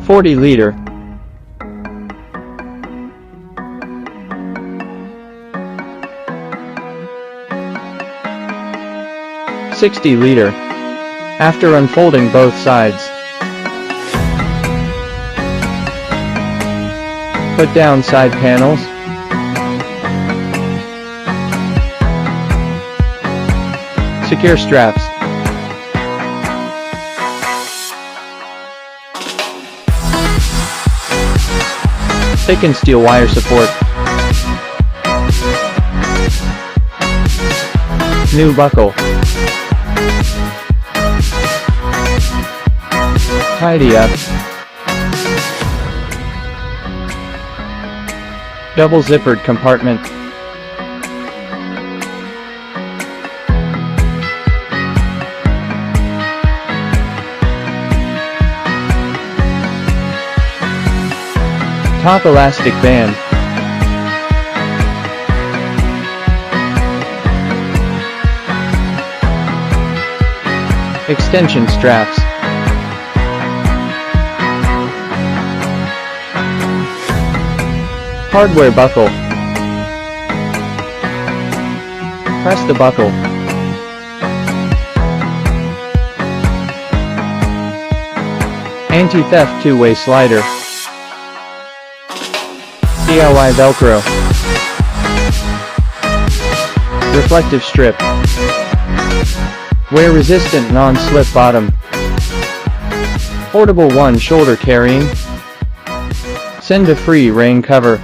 40-liter. 60-liter. After unfolding both sides, put down side panels. Secure straps. Thicken steel wire support. New buckle. Tidy up. Double zippered compartment. Top elastic band. Extension straps. Hardware buckle. Press the buckle. Anti-theft two-way slider. DIY Velcro. Reflective strip. Wear-resistant non-slip bottom. Portable one-shoulder carrying. Send a free rain cover.